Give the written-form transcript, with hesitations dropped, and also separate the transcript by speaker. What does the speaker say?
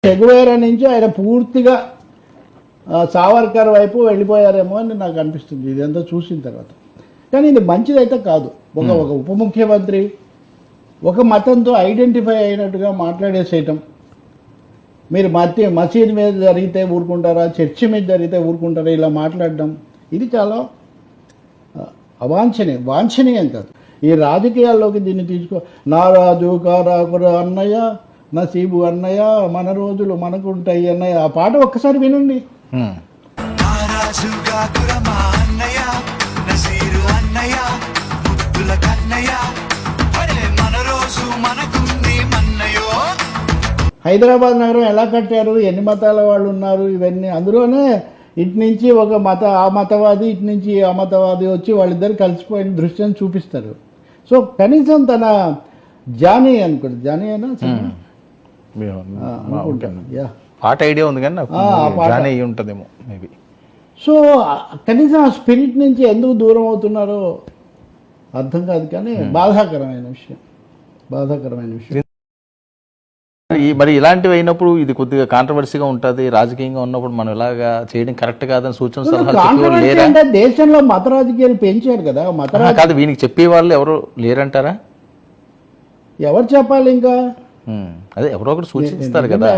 Speaker 1: చెగువేరా నుంచి ఆయన పూర్తిగా సావర్కర్ వైపు వెళ్ళిపోయారేమో అని నాకు అనిపిస్తుంది ఇదంతా చూసిన తర్వాత. కానీ ఇది మంచిదైతే కాదు. ఒక ఉప ముఖ్యమంత్రి ఒక మతంతో ఐడెంటిఫై అయినట్టుగా మాట్లాడేసేయటం, మీరు మసీద్ మీద జరిగితే ఊరుకుంటారా, చర్చి మీద జరిగితే ఊరుకుంటారా, ఇలా మాట్లాడడం ఇది చాలా వాంఛనీయం కాదు. ఈ రాజకీయాల్లోకి దీన్ని తీసుకో. నా రాజు కారాకుర అన్నయ్య, నసీబు అన్నయ్య, మన రోజులు మనకుంటాయి అన్నయ్య, ఆ పాట ఒక్కసారి వినండి. హైదరాబాద్ నగరం ఎలా కట్టారు, ఎన్ని మతాల వాళ్ళు ఉన్నారు, ఇవన్నీ అందులోనే ఇటు నుంచి ఒక ఆ మతవాది, ఇటు నుంచి ఆ మతవాది వచ్చి వాళ్ళిద్దరు కలిసిపోయిన దృశ్యం చూపిస్తారు. సో కనీసం తన జానీ అనుకోండి, జానీ అయినా
Speaker 2: పాట ఐడియా ఉంది కానీ జానీ ఉంటుందేమో మేబీ.
Speaker 1: సో కనీసం ఆ స్పిరిట్ నుంచి ఎందుకు దూరం అవుతున్నారో అర్థం కాదు. కానీ బాధాకరమైన విషయం.
Speaker 2: మరి ఇలాంటివి అయినప్పుడు ఇది కొద్దిగా కాంట్రవర్సీగా ఉంటుంది. రాజకీయంగా ఉన్నప్పుడు మనం ఇలాగా చేయడం కరెక్ట్ కాదని సూచన
Speaker 1: సలహాలు దేశంలో మత రాజకీయాలు పెంచారు కదా.
Speaker 2: కాదు, వీనికి చెప్పే వాళ్ళు ఎవరు లేరంటారా?
Speaker 1: ఎవరు చెప్పాలి ఇంకా?
Speaker 2: అదే ఎవరో ఒకటి సూచిస్తారు కదా.